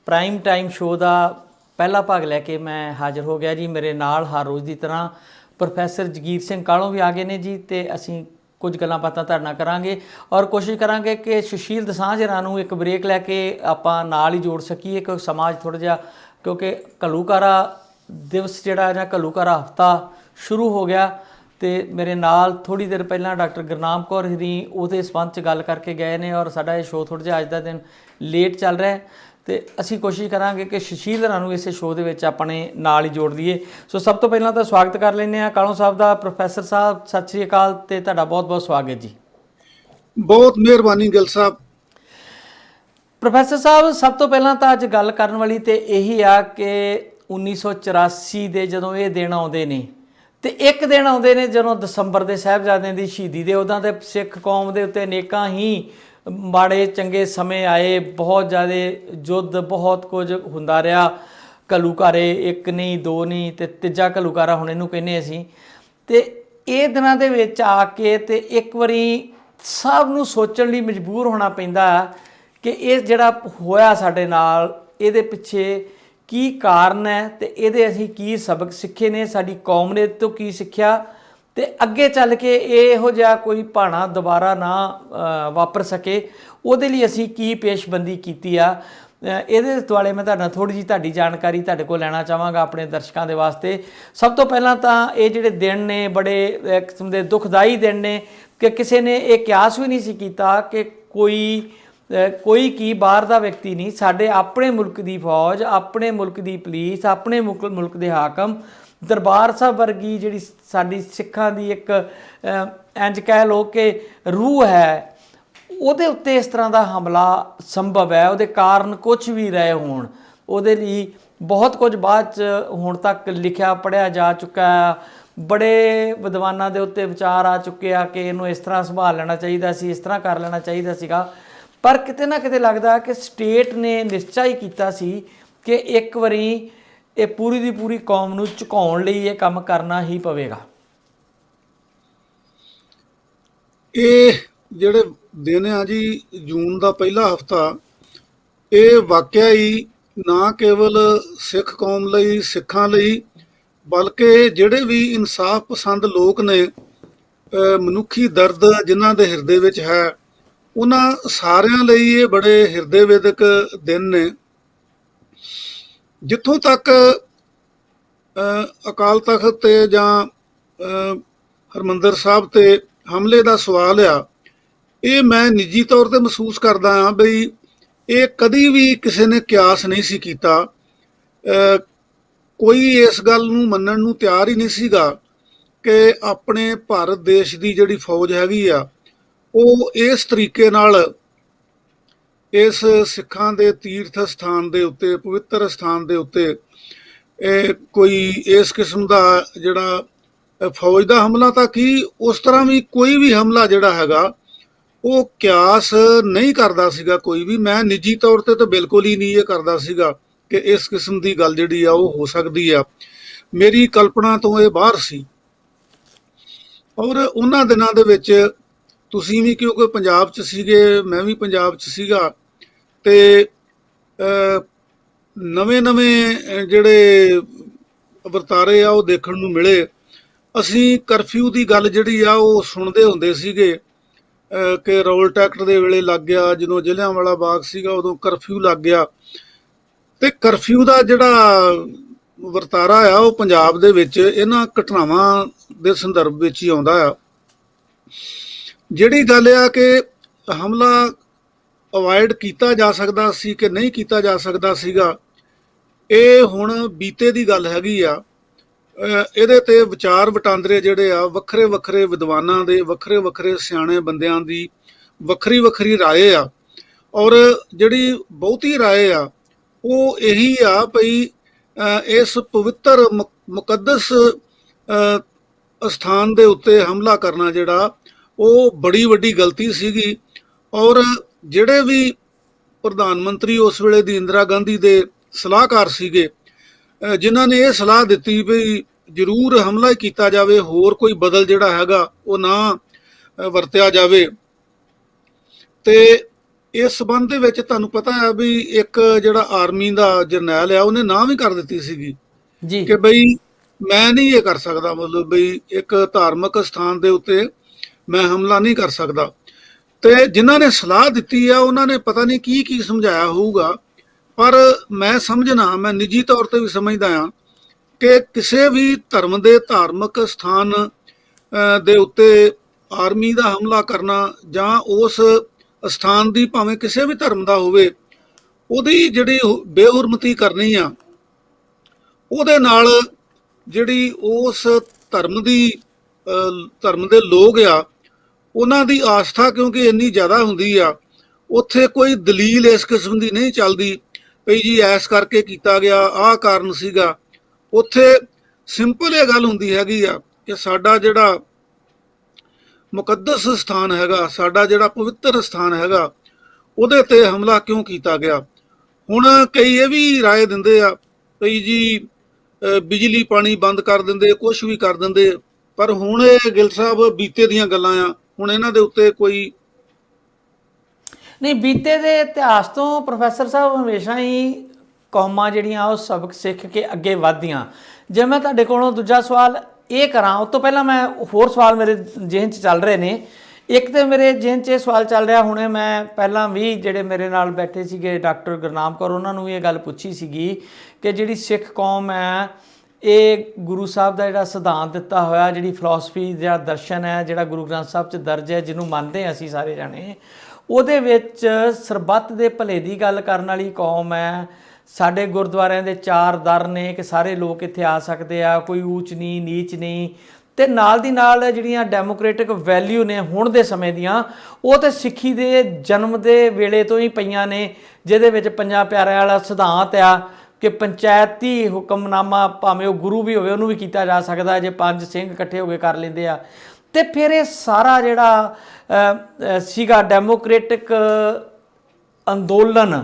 Prime time show ਦਾ ਪਹਿਲਾ ਭਾਗ ਲੈ ਕੇ ਮੈਂ ਹਾਜ਼ਰ ਹੋ ਗਿਆ ਜੀ। ਮੇਰੇ ਨਾਲ ਹਰ ਰੋਜ਼ ਦੀ ਤਰ੍ਹਾਂ ਪ੍ਰੋਫੈਸਰ ਜਗੀਰ ਸਿੰਘ ਕਾਲੋਂ ਵੀ ਆ ਗਏ ਨੇ ਜੀ, ਤੇ ਅਸੀਂ ਕੁਝ ਗੱਲਾਂ ਬਾਤਾਂ ਤੁਹਾਡੇ ਨਾਲ ਕਰਾਂਗੇ ਔਰ ਕੋਸ਼ਿਸ਼ ਕਰਾਂਗੇ ਕਿ ਸੁਸ਼ੀਲ ਦਸਾਂਝ ਹੋਰਾਂ ਨੂੰ ਇੱਕ ਬ੍ਰੇਕ ਲੈ ਕੇ ਆਪਾਂ ਨਾਲ ਹੀ ਜੋੜ ਸਕੀਏ, ਕਿਉਂਕਿ ਸਮਾਜ ਥੋੜ੍ਹਾ ਜਿਹਾ, ਕਿਉਂਕਿ ਘੱਲੂਘਾਰਾ ਦਿਵਸ ਜਿਹੜਾ ਜਾਂ ਘੱਲੂਘਾਰਾ ਹਫ਼ਤਾ ਸ਼ੁਰੂ ਹੋ ਗਿਆ, ਤੇ ਮੇਰੇ ਨਾਲ ਥੋੜ੍ਹੀ ਦੇਰ ਪਹਿਲਾਂ ਡਾਕਟਰ ਗੁਰਨਾਮ ਕੌਰ ਹਰੀ ਉਹਦੇ ਸੰਬੰਧ 'ਚ ਗੱਲ ਕਰਕੇ ਗਏ ਨੇ ਔਰ ਸਾਡਾ ਇਹ ਸ਼ੋਅ ਥੋੜ੍ਹਾ ਜਿਹਾ ਅੱਜ ਦਾ ਦਿਨ ਲੇਟ ਚੱਲ ਰਿਹਾ, ਤੇ ਅਸੀਂ ਕੋਸ਼ਿਸ਼ ਕਰਾਂਗੇ ਕਿ ਸੁਸ਼ੀਲ ਹੋਰਾਂ ਨੂੰ ਇਸੇ ਸ਼ੋਅ ਦੇ ਵਿੱਚ ਆਪਣੇ ਨਾਲ ਹੀ ਜੋੜ ਦਈਏ। ਸੋ ਸਭ ਤੋਂ ਪਹਿਲਾਂ ਤਾਂ ਸਵਾਗਤ ਕਰ ਲੈਂਦੇ ਹਾਂ ਕਾਲੋਂ ਸਾਹਿਬ ਦਾ। ਪ੍ਰੋਫੈਸਰ ਸਾਹਿਬ ਸਤਿ ਸ਼੍ਰੀ ਅਕਾਲ ਤੇ ਤੁਹਾਡਾ ਬਹੁਤ ਬਹੁਤ ਸਵਾਗਤ ਜੀ। ਬਹੁਤ ਮਿਹਰਬਾਨੀ ਗਿੱਲ ਸਾਹਿਬ। ਪ੍ਰੋਫੈਸਰ ਸਾਹਿਬ, ਸਭ ਤੋਂ ਪਹਿਲਾਂ ਤਾਂ ਅੱਜ ਗੱਲ ਕਰਨ ਵਾਲੀ ਤੇ ਇਹੀ ਆ ਕਿ 1984 ਦੇ ਜਦੋਂ ਇਹ ਦਿਨ ਆਉਂਦੇ ਨੇ, ਤੇ ਇੱਕ ਦਿਨ ਆਉਂਦੇ ਨੇ ਜਦੋਂ ਦਸੰਬਰ ਦੇ ਸਾਹਿਬਜ਼ਾਦਿਆਂ ਦੀ ਸ਼ਹੀਦੀ ਦੇ, ਉੱਦਾਂ ਤੇ ਸਿੱਖ ਕੌਮ ਦੇ ਉੱਤੇ ਅਨੇਕਾਂ ਹੀ ਮਾੜੇ ਚੰਗੇ ਸਮੇਂ ਆਏ, ਬਹੁਤ ਜ਼ਿਆਦਾ ਯੁੱਧ, ਬਹੁਤ ਕੁਝ ਹੁੰਦਾ ਰਿਹਾ। ਘੱਲੂਘਾਰੇ ਇੱਕ ਨਹੀਂ ਦੋ ਨਹੀਂ ਤੇ ਤੀਜਾ ਘੱਲੂਘਾਰਾ ਹੁਣ ਇਹਨੂੰ ਕਹਿੰਦੇ ਅਸੀਂ। ਤੇ ਇਹ ਦਿਨਾਂ ਦੇ ਵਿੱਚ ਆ ਕੇ ਤੇ ਇੱਕ ਵਾਰੀ ਸਭ ਨੂੰ ਸੋਚਣ ਲਈ ਮਜਬੂਰ ਹੋਣਾ ਪੈਂਦਾ ਕਿ ਇਹ ਜਿਹੜਾ ਹੋਇਆ ਸਾਡੇ ਨਾਲ, ਇਹਦੇ ਪਿੱਛੇ ਕੀ ਕਾਰਨ ਹੈ ਤੇ ਇਹਦੇ ਅਸੀਂ ਕੀ ਸਬਕ ਸਿੱਖੇ ਨੇ, ਸਾਡੀ ਕੌਮ ਨੇ ਤੋਂ ਕੀ ਸਿੱਖਿਆ, ਤੇ ਅੱਗੇ ਚੱਲ ਕੇ ਇਹੋ ਜਿਹਾ ਕੋਈ ਭਾਣਾ ਦੁਬਾਰਾ ਨਾ ਵਾਪਰ ਸਕੇ, ਉਹਦੇ ਲਈ ਅਸੀਂ ਕੀ ਪੇਸ਼ਬੰਦੀ ਕੀਤੀ ਆ। ਇਹਦੇ ਦੁਆਲੇ ਮੈਂ ਤੁਹਾਡੇ ਨਾਲ ਥੋੜ੍ਹੀ ਜਿਹੀ ਤੁਹਾਡੀ ਜਾਣਕਾਰੀ ਤੁਹਾਡੇ ਕੋਲ ਲੈਣਾ ਚਾਹਾਂਗਾ ਆਪਣੇ ਦਰਸ਼ਕਾਂ ਦੇ ਵਾਸਤੇ। ਸਭ ਤੋਂ ਪਹਿਲਾਂ ਤਾਂ ਇਹ ਜਿਹੜੇ ਦਿਨ ਨੇ ਬੜੇ ਇੱਕ ਕਿਸਮ ਦੇ ਦੁਖਦਾਈ ਦਿਨ ਨੇ ਕਿ ਕਿਸੇ ਨੇ ਇਹ ਕਿਆਸ ਵੀ ਨਹੀਂ ਸੀ ਕੀਤਾ ਕਿ ਕੋਈ ਕੀ ਬਾਹਰ ਦਾ ਵਿਅਕਤੀ ਨਹੀਂ, ਸਾਡੇ ਆਪਣੇ ਮੁਲਕ ਦੀ ਫੌਜ, ਆਪਣੇ ਮੁਲਕ ਦੀ ਪੁਲਿਸ, ਆਪਣੇ ਮੁਲਕ ਦੇ ਹਾਕਮ, ਦਰਬਾਰ ਸਾਹਿਬ ਵਰਗੀ ਜਿਹੜੀ ਸਾਡੀ ਸਿੱਖਾਂ ਦੀ ਇੱਕ ਇੰਝ ਕਹਿ ਲਓ ਕਿ ਰੂਹ ਹੈ, ਉਹਦੇ ਉੱਤੇ ਇਸ ਤਰ੍ਹਾਂ ਦਾ ਹਮਲਾ ਸੰਭਵ ਹੈ। ਉਹਦੇ ਕਾਰਨ ਕੁਝ ਵੀ ਰਹੇ ਹੋਣ, ਉਹਦੇ ਲਈ ਬਹੁਤ ਕੁਝ ਬਾਅਦ 'ਚ ਹੁਣ ਤੱਕ ਲਿਖਿਆ ਪੜ੍ਹਿਆ ਜਾ ਚੁੱਕਾ, ਬੜੇ ਵਿਦਵਾਨਾਂ ਦੇ ਉੱਤੇ ਵਿਚਾਰ ਆ ਚੁੱਕੇ ਆ ਕਿ ਇਹਨੂੰ ਇਸ ਤਰ੍ਹਾਂ ਸੰਭਾਲ ਲੈਣਾ ਚਾਹੀਦਾ ਸੀ, ਇਸ ਤਰ੍ਹਾਂ ਕਰ ਲੈਣਾ ਚਾਹੀਦਾ ਸੀਗਾ। ਪਰ ਕਿਤੇ ਨਾ ਕਿਤੇ ਲੱਗਦਾ ਕਿ ਸਟੇਟ ਨੇ ਨਿਸ਼ਚਾ ਹੀ ਕੀਤਾ ਸੀ ਕਿ ਇੱਕ ਵਾਰੀ ਇਹ ਪੂਰੀ ਦੀ ਪੂਰੀ ਕੌਮ ਨੂੰ ਝੁਕਾਉਣ ਲਈ ਇਹ ਕੰਮ ਕਰਨਾ ਹੀ ਪਵੇਗਾ। ਇਹ ਜਿਹੜੇ ਦਿਨ ਆ ਜੀ, ਜੂਨ ਦਾ ਪਹਿਲਾ ਹਫ਼ਤਾ, ਇਹ ਵਾਕਿਆ ਹੀ ਨਾ ਕੇਵਲ ਸਿੱਖ ਕੌਮ ਲਈ, ਸਿੱਖਾਂ ਲਈ, ਬਲਕਿ ਜਿਹੜੇ ਵੀ ਇਨਸਾਫ ਪਸੰਦ ਲੋਕ ਨੇ, ਮਨੁੱਖੀ ਦਰਦ ਜਿਨ੍ਹਾਂ ਦੇ ਹਿਰਦੇ ਵਿੱਚ ਹੈ, ਉਹਨਾਂ ਸਾਰਿਆਂ ਲਈ ਇਹ ਬੜੇ ਹਿਰਦੇ ਵੇਦਕ ਦਿਨ ਨੇ। ਜਿੱਥੋਂ ਤੱਕ ਅਕਾਲ ਤਖਤ ਤੇ ਜਾਂ ਹਰਿਮੰਦਰ ਸਾਹਿਬ ਤੇ ਹਮਲੇ ਦਾ ਸਵਾਲ ਆ, ਇਹ ਮੈਂ ਨਿੱਜੀ ਤੌਰ ਤੇ ਮਹਿਸੂਸ ਕਰਦਾ ਹਾਂ ਬਈ ਇਹ ਕਦੀ ਵੀ ਕਿਸੇ ਨੇ ਕਿਆਸ ਨਹੀਂ ਸੀ ਕੀਤਾ। ਕੋਈ ਇਸ ਗੱਲ ਨੂੰ ਮੰਨਣ ਨੂੰ ਤਿਆਰ ਹੀ ਨਹੀਂ ਸੀਗਾ ਕਿ ਆਪਣੇ ਭਾਰਤ ਦੇਸ਼ ਦੀ ਜਿਹੜੀ ਫੌਜ ਹੈਗੀ ਆ, ਉਹ ਇਸ ਤਰੀਕੇ ਨਾਲ ਇਸ ਸਿੱਖਾਂ ਦੇ ਤੀਰਥ ਸਥਾਨ ਦੇ ਉੱਤੇ, ਪਵਿੱਤਰ ਸਥਾਨ ਦੇ ਉੱਤੇ ਕੋਈ ਇਸ ਕਿਸਮ ਦਾ ਜਿਹੜਾ ਫੌਜ ਦਾ ਹਮਲਾ ਤਾਂ ਕੀ, ਉਸ ਤਰ੍ਹਾਂ ਵੀ ਕੋਈ ਵੀ ਹਮਲਾ ਜਿਹੜਾ ਹੈਗਾ ਉਹ ਕਿਆਸ ਨਹੀਂ ਕਰਦਾ ਸੀਗਾ ਕੋਈ ਵੀ। ਮੈਂ ਨਿੱਜੀ ਤੌਰ ਤੇ ਤਾਂ ਬਿਲਕੁਲ ਹੀ ਨਹੀਂ ਇਹ ਕਰਦਾ ਸੀਗਾ ਕਿ ਇਸ ਕਿਸਮ ਦੀ ਗੱਲ ਜਿਹੜੀ ਆ ਉਹ ਹੋ ਸਕਦੀ ਆ, ਮੇਰੀ ਕਲਪਨਾ ਤੋਂ ਇਹ ਬਾਹਰ ਸੀ। ਔਰ ਉਹਨਾਂ ਦਿਨਾਂ ਦੇ ਵਿੱਚ ਤੁਸੀਂ ਵੀ ਕਿਉਂਕਿ ਪੰਜਾਬ 'ਚ ਸੀਗੇ, ਮੈਂ ਵੀ ਪੰਜਾਬ 'ਚ ਸੀਗਾ, ਤੇ ਨਵੇਂ ਜਿਹੜੇ ਵਰਤਾਰੇ ਆ ਉਹ ਦੇਖਣ ਨੂੰ ਮਿਲੇ। ਅਸੀਂ ਕਰਫਿਊ ਦੀ ਗੱਲ ਜਿਹੜੀ ਆ ਉਹ ਸੁਣਦੇ ਹੁੰਦੇ ਸੀਗੇ ਕਿ ਰੋਲਟ ਐਕਟ ਦੇ ਵੇਲੇ ਲੱਗ ਗਿਆ, ਜਦੋਂ ਜਲਿਆਂਵਾਲਾ ਬਾਗ ਸੀਗਾ ਉਦੋਂ ਕਰਫਿਊ ਲੱਗ ਗਿਆ। ਤੇ ਕਰਫਿਊ ਦਾ ਜਿਹੜਾ ਵਰਤਾਰਾ ਆ ਉਹ ਪੰਜਾਬ ਦੇ ਵਿੱਚ ਇਹਨਾਂ ਘਟਨਾਵਾਂ ਦੇ ਸੰਦਰਭ ਵਿੱਚ ਹੀ ਆਉਂਦਾ ਆ। ਜਿਹੜੀ ਗੱਲ ਆ ਕਿ ਹਮਲਾ ਅਵਾਇਡ ਕੀਤਾ ਜਾ ਸਕਦਾ ਸੀ ਕਿ ਨਹੀਂ ਕੀਤਾ ਜਾ ਸਕਦਾ ਸੀਗਾ, ਇਹ ਹੁਣ ਬੀਤੇ ਦੀ ਗੱਲ ਹੈਗੀ ਆ। ਇਹਦੇ ਤੇ ਵਿਚਾਰ ਵਟਾਂਦਰੇ ਜਿਹੜੇ ਆ, ਵੱਖਰੇ ਵੱਖਰੇ ਵਿਦਵਾਨਾਂ ਦੇ, ਵੱਖਰੇ ਵੱਖਰੇ ਸਿਆਣੇ ਬੰਦਿਆਂ ਦੀ ਵੱਖਰੀ ਵੱਖਰੀ ਰਾਏ ਆ। ਔਰ ਜਿਹੜੀ ਬਹੁਤੀ ਰਾਏ ਆ ਉਹ ਇਹੀ ਆ ਭਈ ਇਸ ਪਵਿੱਤਰ ਮੁਕੱਦਸ ਸਥਾਨ ਦੇ ਉੱਤੇ ਹਮਲਾ ਕਰਨਾ ਜਿਹੜਾ ਉਹ ਬੜੀ ਵੱਡੀ ਗਲਤੀ ਸੀਗੀ। ਔਰ ਜਿਹੜੇ ਵੀ ਪ੍ਰਧਾਨ ਮੰਤਰੀ ਉਸ ਵੇਲੇ ਦੀ ਇੰਦਰਾ ਗਾਂਧੀ ਦੇ ਸਲਾਹਕਾਰ ਸੀਗੇ, ਜਿਨ੍ਹਾਂ ਨੇ ਇਹ ਸਲਾਹ ਦਿੱਤੀ ਵੀ ਜ਼ਰੂਰ ਹਮਲਾ ਹੀ ਕੀਤਾ ਜਾਵੇ, ਹੋਰ ਕੋਈ ਬਦਲ ਜਿਹੜਾ ਹੈਗਾ ਉਹ ਨਾ ਵਰਤਿਆ ਜਾਵੇ। ਤੇ ਇਸ ਸਬੰਧ ਦੇ ਵਿੱਚ ਤੁਹਾਨੂੰ ਪਤਾ ਹੈ ਵੀ ਇੱਕ ਜਿਹੜਾ ਆਰਮੀ ਦਾ ਜਰਨੈਲ ਆ ਉਹਨੇ ਨਾ ਵੀ ਕਰ ਦਿੱਤੀ ਸੀਗੀ ਜੀ ਕਿ ਬਈ ਮੈਂ ਨਹੀਂ ਇਹ ਕਰ ਸਕਦਾ, ਮਤਲਬ ਬਈ ਇੱਕ ਧਾਰਮਿਕ ਸਥਾਨ ਦੇ ਉੱਤੇ ਮੈਂ ਹਮਲਾ ਨਹੀਂ ਕਰ ਸਕਦਾ। ਤੇ ਜਿਨ੍ਹਾਂ ਨੇ ਸਲਾਹ ਦਿੱਤੀ ਆ ਉਹਨਾਂ ਨੇ ਪਤਾ ਨਹੀਂ ਕੀ ਕੀ ਸਮਝਾਇਆ ਹੋਊਗਾ, ਪਰ ਮੈਂ ਸਮਝਣਾ, ਮੈਂ ਨਿੱਜੀ ਤੌਰ ਤੇ ਵੀ ਸਮਝਦਾ ਹਾਂ ਕਿ ਕਿਸੇ ਵੀ ਧਰਮ ਦੇ ਧਾਰਮਿਕ ਸਥਾਨ ਦੇ ਉੱਤੇ ਆਰਮੀ ਦਾ ਹਮਲਾ ਕਰਨਾ ਜਾਂ ਉਸ ਸਥਾਨ ਦੀ ਭਾਵੇਂ ਕਿਸੇ ਵੀ ਧਰਮ ਦਾ ਹੋਵੇ ਉਹਦੀ ਜਿਹੜੀ ਬੇਹੁਰਮਤੀ ਕਰਨੀ ਆ, ਉਹਦੇ ਨਾਲ ਜਿਹੜੀ ਉਸ ਧਰਮ ਦੀ ਧਰਮ ਦੇ ਲੋਕ ਆ ਉਹਨਾਂ ਦੀ ਆਸਥਾ ਕਿਉਂਕਿ ਇੰਨੀ ਜ਼ਿਆਦਾ ਹੁੰਦੀ ਆ, ਉੱਥੇ ਕੋਈ ਦਲੀਲ ਇਸ ਕਿਸਮ ਦੀ ਨਹੀਂ ਚੱਲਦੀ ਭਈ ਜੀ ਐਸ ਕਰਕੇ ਕੀਤਾ ਗਿਆ, ਆਹ ਕਾਰਨ ਸੀਗਾ। ਉੱਥੇ ਸਿੰਪਲ ਇਹ ਗੱਲ ਹੁੰਦੀ ਹੈਗੀ ਆ ਕਿ ਸਾਡਾ ਜਿਹੜਾ ਮੁਕੱਦਸ ਸਥਾਨ ਹੈਗਾ, ਸਾਡਾ ਜਿਹੜਾ ਪਵਿੱਤਰ ਸਥਾਨ ਹੈਗਾ, ਉਹਦੇ ਤੇ ਹਮਲਾ ਕਿਉਂ ਕੀਤਾ ਗਿਆ। ਹੁਣ ਕਈ ਇਹ ਵੀ ਰਾਏ ਦਿੰਦੇ ਆ ਭਈ ਜੀ ਬਿਜਲੀ ਪਾਣੀ ਬੰਦ ਕਰ ਦਿੰਦੇ, ਕੁਛ ਵੀ ਕਰ ਦਿੰਦੇ, ਪਰ ਹੁਣ ਇਹ ਗਿੱਲ ਸਾਹਿਬ ਬੀਤੇ ਦੀਆਂ ਗੱਲਾਂ ਆ, ਹੁਣ ਇਹਨਾਂ ਦੇ ਉੱਤੇ ਕੋਈ ਨਹੀਂ। ਬੀਤੇ ਦੇ ਇਤਿਹਾਸ ਤੋਂ ਪ੍ਰੋਫੈਸਰ ਸਾਹਿਬ ਹਮੇਸ਼ਾ ਹੀ ਕੌਮਾਂ ਜਿਹੜੀਆਂ ਉਹ ਸਬਕ ਸਿੱਖ ਕੇ ਅੱਗੇ ਵਧਦੀਆਂ। ਜੇ ਮੈਂ ਤੁਹਾਡੇ ਕੋਲੋਂ ਦੂਜਾ ਸਵਾਲ ਇਹ ਕਰਾਂ, ਉਸ ਤੋਂ ਪਹਿਲਾਂ ਮੈਂ ਹੋਰ ਸਵਾਲ ਮੇਰੇ ਜ਼ਿਹਨ 'ਚ ਚੱਲ ਰਹੇ ਨੇ। ਇੱਕ ਤਾਂ ਮੇਰੇ ਜ਼ਿਹਨ 'ਚ ਇਹ ਸਵਾਲ ਚੱਲ ਰਿਹਾ, ਹੁਣੇ ਮੈਂ ਪਹਿਲਾਂ ਵੀ ਜਿਹੜੇ ਮੇਰੇ ਨਾਲ ਬੈਠੇ ਸੀਗੇ ਡਾਕਟਰ ਗੁਰਨਾਮ ਕੌਰ, ਉਹਨਾਂ ਨੂੰ ਵੀ ਇਹ ਗੱਲ ਪੁੱਛੀ ਸੀਗੀ ਕਿ ਜਿਹੜੀ ਸਿੱਖ ਕੌਮ ਹੈ ਇਹ ਗੁਰੂ ਸਾਹਿਬ ਦਾ ਜਿਹੜਾ ਸਿਧਾਂਤ ਦਿੱਤਾ ਹੋਇਆ, ਜਿਹੜੀ ਫਿਲਾਸਫੀ, ਜਿਹੜਾ ਦਰਸ਼ਨ ਹੈ, ਜਿਹੜਾ ਗੁਰੂ ਗ੍ਰੰਥ ਸਾਹਿਬ 'ਚ ਦਰਜ ਹੈ, ਜਿਹਨੂੰ ਮੰਨਦੇ ਹਾਂ ਅਸੀਂ ਸਾਰੇ ਜਾਣੇ, ਉਹਦੇ ਵਿੱਚ ਸਰਬੱਤ ਦੇ ਭਲੇ ਦੀ ਗੱਲ ਕਰਨ ਵਾਲੀ ਕੌਮ ਹੈ। ਸਾਡੇ ਗੁਰਦੁਆਰਿਆਂ ਦੇ 4 ਦਰ ਨੇ ਕਿ ਸਾਰੇ ਲੋਕ ਇੱਥੇ ਆ ਸਕਦੇ ਆ, ਕੋਈ ਊਚ ਨਹੀਂ ਨੀਚ ਨਹੀਂ। ਤੇ ਨਾਲ ਦੀ ਨਾਲ ਜਿਹੜੀਆਂ ਡੈਮੋਕ੍ਰੈਟਿਕ ਵੈਲਿਊ ਨੇ ਹੁਣ ਦੇ ਸਮੇਂ ਦੀਆਂ, ਉਹ ਤੇ ਸਿੱਖੀ ਦੇ ਜਨਮ ਦੇ ਵੇਲੇ ਤੋਂ ਹੀ ਪਈਆਂ ਨੇ, ਜਿਹਦੇ ਵਿੱਚ ਪੰਜਾਂ ਪਿਆਰਿਆਂ ਵਾਲਾ ਸਿਧਾਂਤ ਆ ਕਿ ਪੰਚਾਇਤੀ ਹੁਕਮਨਾਮਾ ਭਾਵੇਂ ਉਹ ਗੁਰੂ ਵੀ ਹੋਵੇ ਉਹਨੂੰ ਵੀ ਕੀਤਾ ਜਾ ਸਕਦਾ ਜੇ 5 ਸਿੰਘ ਇਕੱਠੇ ਹੋ ਕੇ ਕਰ ਲੈਂਦੇ ਆ। ਤੇ ਫਿਰ ਇਹ ਸਾਰਾ ਜਿਹੜਾ ਸੀਗਾ ਡੈਮੋਕ੍ਰੈਟਿਕ ਅੰਦੋਲਨ,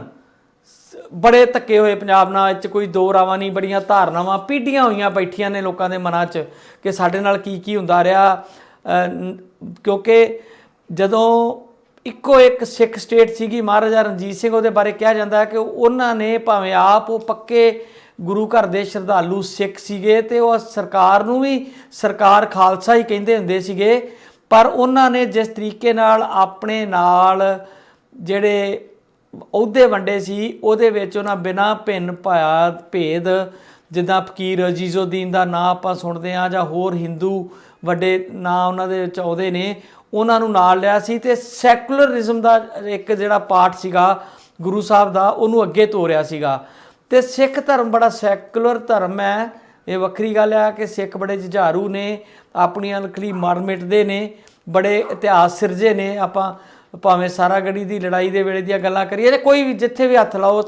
ਬੜੇ ਧੱਕੇ ਹੋਏ ਪੰਜਾਬ ਨਾਲ, ਵਿੱਚ ਕੋਈ ਦੋ ਰਾਵਾਂ ਨਹੀਂ, ਬੜੀਆਂ ਧਾਰਨਾਵਾਂ ਪੀੜ੍ਹੀਆਂ ਹੋਈਆਂ ਬੈਠੀਆਂ ਨੇ ਲੋਕਾਂ ਦੇ ਮਨਾਂ 'ਚ ਕਿ ਸਾਡੇ ਨਾਲ ਕੀ ਕੀ ਹੁੰਦਾ ਰਿਹਾ। ਕਿਉਂਕਿ ਜਦੋਂ ਇੱਕੋ ਇੱਕ ਸਿੱਖ ਸਟੇਟ ਸੀਗੀ, ਮਹਾਰਾਜਾ ਰਣਜੀਤ ਸਿੰਘ, ਉਹਦੇ ਬਾਰੇ ਕਿਹਾ ਜਾਂਦਾ ਹੈ ਕਿ ਉਹਨਾਂ ਨੇ ਭਾਵੇਂ ਆਪ ਉਹ ਪੱਕੇ ਗੁਰੂ ਘਰ ਦੇ ਸ਼ਰਧਾਲੂ ਸਿੱਖ ਸੀਗੇ ਤੇ ਉਹ ਸਰਕਾਰ ਨੂੰ ਵੀ ਸਰਕਾਰ ਖਾਲਸਾ ਹੀ ਕਹਿੰਦੇ ਹੁੰਦੇ ਸੀਗੇ, ਪਰ ਉਹਨਾਂ ਨੇ ਜਿਸ ਤਰੀਕੇ ਨਾਲ ਆਪਣੇ ਨਾਲ ਜਿਹੜੇ ਅਹੁਦੇ ਵੰਡੇ ਸੀ ਉਹਦੇ ਵਿੱਚ ਉਹਨਾਂ ਬਿਨਾਂ ਭੇਦ, ਜਿੱਦਾਂ ਫਕੀਰ ਅਜੀਜ਼ੁਦੀਨ ਦਾ ਨਾਂ ਆਪਾਂ ਸੁਣਦੇ ਹਾਂ ਜਾਂ ਹੋਰ ਹਿੰਦੂ ਵੱਡੇ ਨਾਂ ਉਹਨਾਂ ਦੇ ਵਿੱਚ ਆਉਂਦੇ ਨੇ, ਉਹਨਾਂ ਨੂੰ ਨਾਲ ਲਿਆ ਸੀ ਤੇ ਸੈਕੂਲਰਿਜ਼ਮ ਦਾ ਇੱਕ ਜਿਹੜਾ ਪਾਰਟ ਸੀਗਾ ਗੁਰੂ ਸਾਹਿਬ ਦਾ, ਉਹਨੂੰ ਅੱਗੇ ਤੋਰਿਆ ਸੀਗਾ। ਤੇ ਸਿੱਖ ਧਰਮ ਬੜਾ ਸੈਕੂਲਰ ਧਰਮ ਹੈ। ਇਹ ਵੱਖਰੀ ਗੱਲ ਆ ਕਿ ਸਿੱਖ ਬੜੇ ਜੁਝਾਰੂ ਨੇ, ਆਪਣੀਆਂ ਨਕਲੀ ਮਰ ਮਿਟਦੇ ਨੇ, ਬੜੇ ਇਤਿਹਾਸ ਸਿਰਜੇ ਨੇ। ਆਪਾਂ ਭਾਵੇਂ ਸਾਰਾਗੜ੍ਹੀ ਦੀ ਲੜਾਈ ਦੇ ਵੇਲੇ ਦੀਆਂ ਗੱਲਾਂ ਕਰੀਏ ਜਾਂ ਕੋਈ ਵੀ ਜਿੱਥੇ ਵੀ ਹੱਥ ਲਾਓ,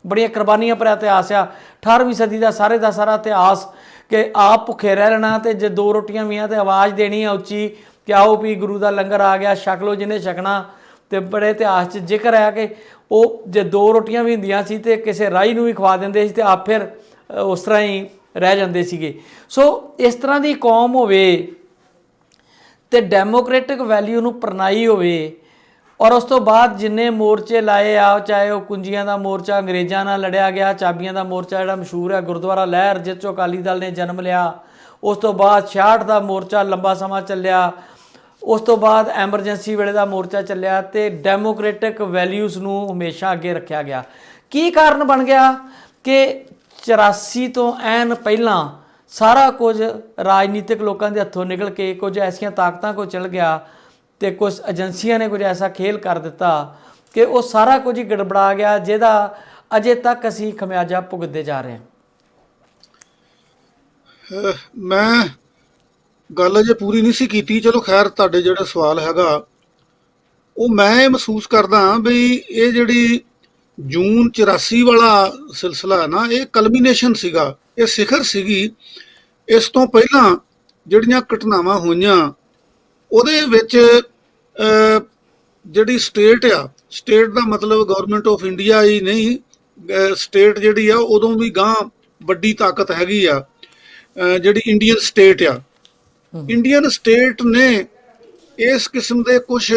ਬੜੀਆਂ ਕੁਰਬਾਨੀਆਂ ਭਰਿਆ ਇਤਿਹਾਸ ਆ। 18ਵੀਂ ਸਦੀ ਦਾ ਸਾਰਾ ਇਤਿਹਾਸ ਕਿ ਆਪ ਭੁੱਖੇ ਰਹਿ ਲੈਣਾ ਤੇ ਜੇ 2 ਰੋਟੀਆਂ ਵੀ ਆ ਤੇ ਆਵਾਜ਼ ਦੇਣੀ ਆ ਉੱਚੀ ਕਿ ਆਓ ਵੀ ਗੁਰੂ ਦਾ ਲੰਗਰ ਆ ਗਿਆ, ਛਕ ਲਓ ਜਿਹਨੇ ਛਕਣਾ। ਤੇ ਬੜੇ ਇਤਿਹਾਸ 'ਚ ਜ਼ਿਕਰ ਹੈ ਕਿ ਉਹ ਜੇ 2 ਰੋਟੀਆਂ ਵੀ ਹੁੰਦੀਆਂ ਸੀ ਤੇ ਕਿਸੇ ਰਾਹੀ ਨੂੰ ਵੀ ਖਵਾ ਦਿੰਦੇ ਸੀ ਤੇ ਆਪ ਫਿਰ ਉਸ ਤਰ੍ਹਾਂ ਹੀ ਰਹਿ ਜਾਂਦੇ ਸੀਗੇ। ਸੋ ਇਸ ਤਰ੍ਹਾਂ ਦੀ ਕੌਮ ਹੋਵੇ ਤੇ ਡੈਮੋਕ੍ਰੈਟਿਕ ਵੈਲਿਊ ਨੂੰ ਪ੍ਰਣਾਈ ਹੋਵੇ, ਔਰ ਉਸ ਤੋਂ ਬਾਅਦ ਜਿੰਨੇ ਮੋਰਚੇ ਲਾਏ ਆ, ਚਾਹੇ ਉਹ ਕੁੰਜੀਆਂ ਦਾ ਮੋਰਚਾ ਅੰਗਰੇਜ਼ਾਂ ਨਾਲ ਲੜਿਆ ਗਿਆ, ਚਾਬੀਆਂ ਦਾ ਮੋਰਚਾ ਜਿਹੜਾ ਮਸ਼ਹੂਰ ਹੈ, ਗੁਰਦੁਆਰਾ ਲਹਿਰ ਜਿਸ 'ਚੋਂ ਅਕਾਲੀ ਦਲ ਨੇ ਜਨਮ ਲਿਆ, ਉਸ ਤੋਂ ਬਾਅਦ 66 ਦਾ ਮੋਰਚਾ ਲੰਬਾ ਸਮਾਂ ਚੱਲਿਆ, ਉਸ ਤੋਂ ਬਾਅਦ ਐਮਰਜੈਂਸੀ ਵੇਲੇ ਦਾ ਮੋਰਚਾ ਚੱਲਿਆ ਤੇ ਡੈਮੋਕ੍ਰੈਟਿਕ ਵੈਲਿਊਜ਼ ਨੂੰ ਹਮੇਸ਼ਾ ਅੱਗੇ ਰੱਖਿਆ ਗਿਆ। ਕੀ ਕਾਰਨ ਬਣ ਗਿਆ ਕਿ 84 ਤੋਂ ਐਨ ਪਹਿਲਾਂ ਸਾਰਾ ਕੁਝ ਰਾਜਨੀਤਿਕ ਲੋਕਾਂ ਦੇ ਹੱਥੋਂ ਨਿਕਲ ਕੇ ਕੁਝ ਐਸੀਆਂ ਤਾਕਤਾਂ ਕੋਲ ਚਲ ਗਿਆ ਤੇ ਕੁਝ ਏਜੰਸੀਆਂ ਨੇ ਕੁਝ ਐਸਾ ਖੇਲ ਕਰ ਦਿੱਤਾ ਕਿ ਉਹ ਸਾਰਾ ਕੁਝ ਹੀ ਗੜਬੜਾ ਗਿਆ, ਜਿਹਦਾ ਅਜੇ ਤੱਕ ਅਸੀਂ ਖਮਿਆਜਾ ਭੁਗਤਦੇ ਜਾ ਰਹੇ ਹਾਂ। ਮੈਂ ਗੱਲ ਅਜੇ ਪੂਰੀ ਨਹੀਂ ਸੀ ਕੀਤੀ, ਚਲੋ ਖੈਰ ਤੁਹਾਡੇ ਜਿਹੜਾ ਸਵਾਲ ਹੈਗਾ ਉਹ ਮੈਂ ਇਹ ਮਹਿਸੂਸ ਕਰਦਾ ਵੀ ਇਹ ਜਿਹੜੀ ਜੂਨ 84 ਵਾਲਾ ਸਿਲਸਿਲਾ ਹੈ ਨਾ, ਇਹ ਕਲਮੀਨੇਸ਼ਨ ਸੀਗਾ, ਇਹ ਸਿਖਰ ਸੀਗੀ। ਇਸ ਤੋਂ ਪਹਿਲਾਂ ਜਿਹੜੀਆਂ ਘਟਨਾਵਾਂ ਹੋਈਆਂ ਉਹਦੇ ਵਿੱਚ ਜਿਹੜੀ ਸਟੇਟ ਆ, ਸਟੇਟ ਦਾ ਮਤਲਬ ਗਵਰਨਮੈਂਟ ਆਫ ਇੰਡੀਆ ਹੀ ਨਹੀਂ, ਸਟੇਟ ਜਿਹੜੀ ਆ ਉਦੋਂ ਵੀ ਗਾਂ ਵੱਡੀ ਤਾਕਤ ਹੈਗੀ ਆ, ਜਿਹੜੀ ਇੰਡੀਅਨ ਸਟੇਟ ਆ। ਇੰਡੀਅਨ ਸਟੇਟ ਨੇ ਇਸ ਕਿਸਮ ਦੇ ਕੁਝ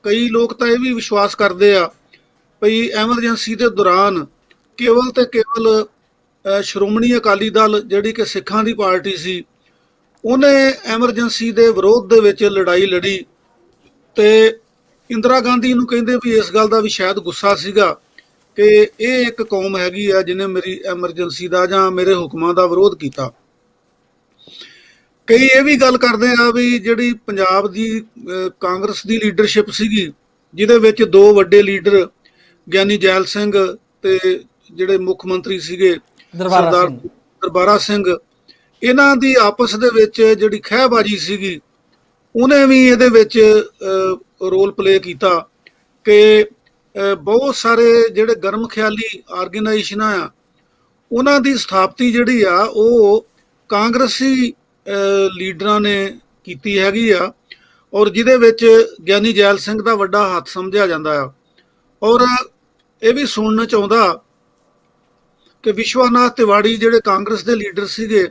ਕਈ ਲੋਕ ਤਾਂ ਇਹ ਵੀ ਵਿਸ਼ਵਾਸ ਕਰਦੇ ਆ ਭਈ ਐਮਰਜੈਂਸੀ ਦੇ ਦੌਰਾਨ ਕੇਵਲ ਤੇ ਕੇਵਲ ਸ਼੍ਰੋਮਣੀ ਅਕਾਲੀ ਦਲ ਜਿਹੜੀ ਕਿ ਸਿੱਖਾਂ ਦੀ ਪਾਰਟੀ ਸੀ, ਉਹਨੇ ਐਮਰਜੈਂਸੀ ਦੇ ਵਿਰੋਧ ਦੇ ਵਿੱਚ ਲੜਾਈ ਲੜੀ ਤੇ ਇੰਦਰਾ ਗਾਂਧੀ ਨੂੰ ਕਹਿੰਦੇ ਵੀ ਇਸ ਗੱਲ ਦਾ ਵੀ ਸ਼ਾਇਦ ਗੁੱਸਾ ਸੀਗਾ ਕਿ ਇਹ ਇੱਕ ਕੌਮ ਹੈਗੀ ਆ ਜਿਹਨੇ ਮੇਰੀ ਐਮਰਜੈਂਸੀ ਦਾ ਜਾਂ ਮੇਰੇ ਹੁਕਮਾਂ ਦਾ ਵਿਰੋਧ ਕੀਤਾ। ਕਈ ਇਹ ਵੀ ਗੱਲ ਕਰਦੇ ਆ ਵੀ ਜਿਹੜੀ ਪੰਜਾਬ ਦੀ ਕਾਂਗਰਸ ਦੀ ਲੀਡਰਸ਼ਿਪ ਸੀਗੀ, ਜਿਹਦੇ ਵਿੱਚ ਦੋ ਵੱਡੇ ਲੀਡਰ ਗਿਆਨੀ ਜੈਲ ਸਿੰਘ ਤੇ ਜਿਹੜੇ ਮੁੱਖ ਮੰਤਰੀ ਸੀਗੇ ਸਰਦਾਰ ਦਰਬਾਰਾ ਸਿੰਘ, ਇਹਨਾਂ ਦੀ ਆਪਸ ਦੇ ਵਿੱਚ ਜਿਹੜੀ ਖਹਿਬਾਜ਼ੀ ਸੀਗੀ, ਉਹਨੇ ਵੀ ਇਹਦੇ ਵਿੱਚ ਰੋਲ ਪਲੇ ਕੀਤਾ ਕਿ ਬਹੁਤ ਸਾਰੇ ਜਿਹੜੇ ਗਰਮ ਖਿਆਲੀ ਆਰਗੇਨਾਈਜੇਸ਼ਨਾਂ ਆ, ਉਹਨਾਂ ਦੀ ਸਥਾਪਤੀ ਜਿਹੜੀ ਆ ਉਹ ਕਾਂਗਰਸੀ ਲੀਡਰਾਂ ਨੇ ਕੀਤੀ ਹੈਗੀ ਆ, ਔਰ ਜਿਹਦੇ ਵਿੱਚ ਗਿਆਨੀ ਜੈਲ ਸਿੰਘ ਦਾ ਵੱਡਾ ਹੱਥ ਸਮਝਿਆ ਜਾਂਦਾ ਆ। ਔਰ ਇਹ ਵੀ ਸੁਣਨਾ ਚਾਹੁੰਦਾ ਕਿ ਵਿਸ਼ਵਾਨਾਥ ਤਿਵਾੜੀ ਜਿਹੜੇ ਕਾਂਗਰਸ ਦੇ ਲੀਡਰ ਸੀਗੇ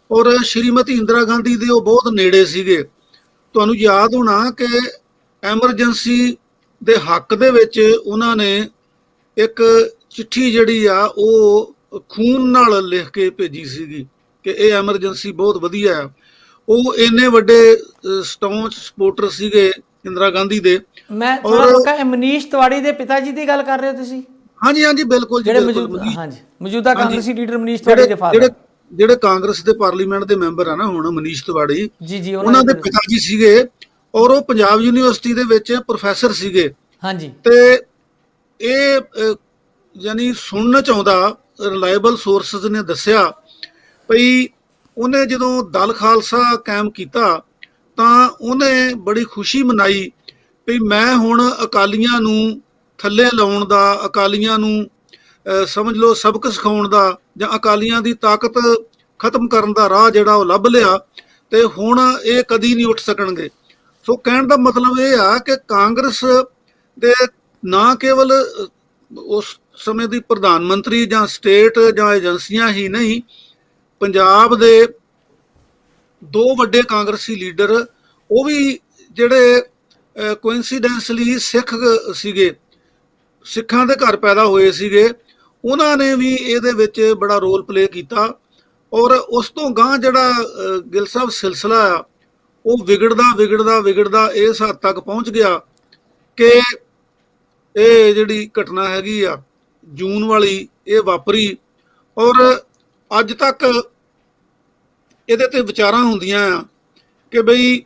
ਔਰ ਸ਼੍ਰੀਮਤੀ ਇੰਦਰਾ ਗਾਂਧੀ ਦੇ ਉਹ ਬਹੁਤ ਨੇੜੇ ਸੀਗੇ। ਤੁਹਾਨੂੰ ਯਾਦ ਹੋਣਾ ਕਿ ਐਮਰਜੈਂਸੀ ਦੇ ਹੱਕ ਦੇ ਵਿੱਚ ਉਹਨਾਂ ਨੇ ਇੱਕ ਚਿੱਠੀ ਜਿਹੜੀ ਆ ਉਹ ਖੂਨ ਨਾਲ ਲਿਖ ਕੇ ਭੇਜੀ ਸੀਗੀ ਕਿ ਇਹ ਐਮਰਜੈਂਸੀ ਬਹੁਤ ਵਧੀਆ ਹੈ। ਉਹ ਇੰਨੇ ਵੱਡੇ ਸਟੌਂਚ ਸਪੋਰਟਰ ਸੀਗੇ ਇੰਦਰਾ ਗਾਂਧੀ ਦੇ। ਮੈਂ ਥੋੜਾ ਰੁਕਾ, ਮਨੀਸ਼ ਤਿਵਾੜੀ ਦੇ ਪਿਤਾ ਜੀ ਦੀ ਗੱਲ ਕਰ ਰਹੇ ਹੋ ਤੁਸੀਂ? ਹਾਂਜੀ ਹਾਂਜੀ ਬਿਲਕੁਲ ਜੀ, ਮੌਜੂਦਾ ਕਾਂਗਰਸੀ ਲੀਡਰ ਮਨੀਸ਼ ਤਿਵਾੜੀ ਦੇ ਫਾਦਰ, ਜਿਹੜੇ ਕਾਂਗਰਸ ਦੇ ਪਾਰਲੀਮੈਂਟ ਦੇ ਮੈਂਬਰ ਆ ਨਾ ਹੁਣ, ਮਨੀਸ਼ ਤਿਵਾੜੀ ਜੀ, ਉਹਨਾਂ ਦੇ ਪਿਤਾ ਜੀ ਸੀਗੇ ਔਰ ਉਹ ਪੰਜਾਬ ਯੂਨੀਵਰਸਿਟੀ ਦੇ ਵਿੱਚ ਪ੍ਰੋਫੈਸਰ ਸੀਗੇ। ਹਾਂਜੀ, ਤੇ ਇਹ ਯਾਨੀ ਸੁਣਨਾ ਚਾਹੁੰਦਾ, ਰਿਲਾਇਬਲ ਸੋਰਸਸ ਨੇ ਦੱਸਿਆ ਭਈ ਉਹਨੇ ਜਦੋਂ ਦਲ ਖਾਲਸਾ ਕਾਇਮ ਕੀਤਾ ਤਾਂ ਉਹਨੇ ਬੜੀ ਖੁਸ਼ੀ ਮਨਾਈ ਵੀ ਮੈਂ ਹੁਣ ਅਕਾਲੀਆਂ ਨੂੰ ਥੱਲੇ ਲਾਉਣ ਦਾ, ਅਕਾਲੀਆਂ ਨੂੰ ਸਮਝ ਲਓ ਸਬਕ ਸਿਖਾਉਣ ਦਾ ਜਾਂ ਅਕਾਲੀਆਂ ਦੀ ਤਾਕਤ ਖਤਮ ਕਰਨ ਦਾ ਰਾਹ ਜਿਹੜਾ ਉਹ ਲੱਭ ਲਿਆ ਤੇ ਹੁਣ ਇਹ ਕਦੀ ਨਹੀਂ ਉੱਠ ਸਕਣਗੇ। ਸੋ ਕਹਿਣ ਦਾ ਮਤਲਬ ਇਹ ਆ ਕਿ ਕਾਂਗਰਸ ਦੇ ਨਾ ਕੇਵਲ ਉਸ ਸਮੇਂ ਦੀ ਪ੍ਰਧਾਨ ਮੰਤਰੀ ਜਾਂ ਸਟੇਟ ਜਾਂ ਏਜੰਸੀਆਂ ਹੀ ਨਹੀਂ, ਪੰਜਾਬ ਦੇ ਦੋ ਵੱਡੇ ਕਾਂਗਰਸੀ ਲੀਡਰ ਉਹ ਵੀ ਜਿਹੜੇ ਕੋਇਨਸੀਡੈਂਸਲੀ ਸਿੱਖ ਸੀਗੇ, ਸਿੱਖਾਂ ਦੇ ਘਰ ਪੈਦਾ ਹੋਏ ਸੀਗੇ, ਉਹਨਾਂ ਨੇ ਵੀ ਇਹਦੇ ਵਿੱਚ ਬੜਾ ਰੋਲ ਪਲੇ ਕੀਤਾ। ਔਰ ਉਸ ਤੋਂ ਗਾਂਹ ਜਿਹੜਾ ਗਿੱਲ ਸਾਹਿਬ ਸਿਲਸਿਲਾ ਆ ਉਹ ਵਿਗੜਦਾ ਇਸ ਹੱਦ ਤੱਕ ਪਹੁੰਚ ਗਿਆ ਕਿ ਇਹ ਜਿਹੜੀ ਘਟਨਾ ਹੈਗੀ ਆ ਜੂਨ ਵਾਲੀ ਇਹ ਵਾਪਰੀ। ਔਰ ਅੱਜ ਤੱਕ ਇਹਦੇ ਤੇ ਵਿਚਾਰਾਂ ਹੁੰਦੀਆਂ ਆ ਕਿ ਬਈ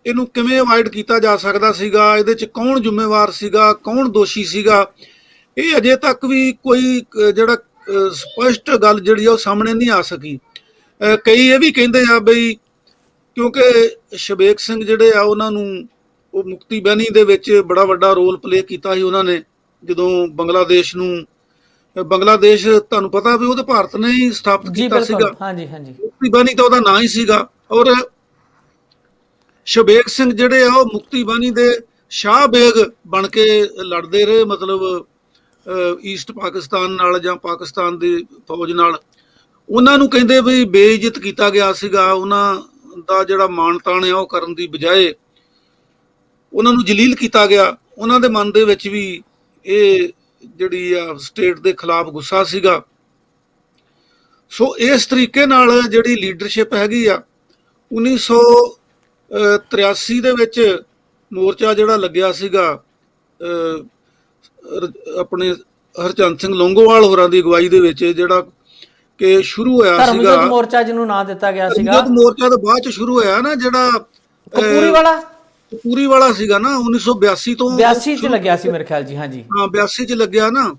ਇਹਨੂੰ ਕਿਵੇਂ ਅਵਾਇਡ ਕੀਤਾ ਜਾ ਸਕਦਾ ਸੀਗਾ, ਇਹਦੇ 'ਚ ਕੌਣ ਜ਼ਿੰਮੇਵਾਰ ਸੀਗਾ, ਕੌਣ ਦੋਸ਼ੀ ਸੀਗਾ। ਇਹ ਅਜੇ ਤੱਕ ਵੀ ਕੋਈ ਜਿਹੜਾ ਸਪਸ਼ਟ ਗੱਲ ਜਿਹੜੀ ਆ ਉਹ ਸਾਹਮਣੇ ਨਹੀਂ ਆ ਸਕੀ। ਕਈ ਇਹ ਵੀ ਕਹਿੰਦੇ ਆ ਬਈ ਕਿਉਂਕਿ ਸ਼ਬੇਕ ਸਿੰਘ ਜਿਹੜੇ ਆ ਉਹਨਾਂ ਨੂੰ ਉਹ ਮੁਕਤੀ ਬਹਿਨੀ ਦੇ ਵਿੱਚ ਬੜਾ ਵੱਡਾ ਰੋਲ ਪਲੇ ਕੀਤਾ ਸੀ ਉਹਨਾਂ ਨੇ, ਜਦੋਂ ਬੰਗਲਾਦੇਸ਼ ਤੁਹਾਨੂੰ ਪਤਾ ਵੀ ਉਹਦੇ ਭਾਰਤ ਨੇ ਹੀ ਸਥਾਪਿਤ ਕੀਤਾ ਸੀਗਾ। ਹਾਂਜੀ ਹਾਂਜੀ, ਮੁਕਤੀ ਬਹਿਨੀ ਤਾਂ ਉਹਦਾ ਨਾਂ ਹੀ ਸੀਗਾ। ਔਰ ਸ਼ਬੇਕ ਸਿੰਘ ਜਿਹੜੇ ਆ ਉਹ ਮੁਕਤੀ ਬਹਿਨੀ ਦੇ ਸ਼ਾਹ ਬੇਗ ਬਣ ਕੇ ਲੜਦੇ ਰਹੇ, ਮਤਲਬ ਈਸਟ ਪਾਕਿਸਤਾਨ ਨਾਲ ਜਾਂ ਪਾਕਿਸਤਾਨ ਦੀ ਫੌਜ ਨਾਲ। ਉਹਨਾਂ ਨੂੰ ਕਹਿੰਦੇ ਵੀ ਬੇਇੱਜ਼ਤ ਕੀਤਾ ਗਿਆ ਸੀਗਾ, ਉਹਨਾਂ ਦਾ ਜਿਹੜਾ ਮਾਣ ਤਾਣ ਆ ਉਹ ਕਰਨ ਦੀ ਬਜਾਏ ਉਹਨਾਂ ਨੂੰ ਜਲੀਲ ਕੀਤਾ ਗਿਆ। ਉਹਨਾਂ ਦੇ ਮਨ ਦੇ ਵਿੱਚ ਵੀ ਇਹ ਜਿਹੜੀ ਆ ਸਟੇਟ ਦੇ ਖਿਲਾਫ ਗੁੱਸਾ ਸੀਗਾ। ਸੋ ਇਸ ਤਰੀਕੇ ਨਾਲ ਜਿਹੜੀ ਲੀਡਰਸ਼ਿਪ ਹੈਗੀ ਆ 1983 ਦੇ ਵਿੱਚ ਮੋਰਚਾ ਜਿਹੜਾ ਲੱਗਿਆ ਸੀਗਾ ਆਪਣੇ ਹਰਚੰਦ ਸਿੰਘ ਲੌਂਗੋਵਾਲ ਹੋਰਾਂ ਦੀ ਅਗਵਾਈ ਦੇ ਵਿੱਚ, ਜਿਹੜਾ ਕਿ ਸ਼ੁਰੂ ਹੋਇਆ ਸੀਗਾ ਧਰਮਯੁੱਧ ਮੋਰਚਾ ਜਿਹਨੂੰ ਨਾਂ ਦਿੱਤਾ ਗਿਆ ਸੀਗਾ। ਧਰਮਯੁੱਧ ਮੋਰਚਾ ਤੋਂ ਬਾਅਦ ਚ ਸ਼ੁਰੂ ਹੋਇਆ ਨਾ ਜਿਹੜਾ ਕਪੂਰੀ ਵਾਲਾ ਸੀਗਾ ਨਾ 1982 ਤੋਂ 82 ਚ ਲੱਗਿਆ ਸੀ ਮੇਰੇ ਖਿਆਲ ਜੀ। ਹਾਂਜੀ ਹਾਂ, 82 ਚ ਲੱਗਿਆ ਨਾ।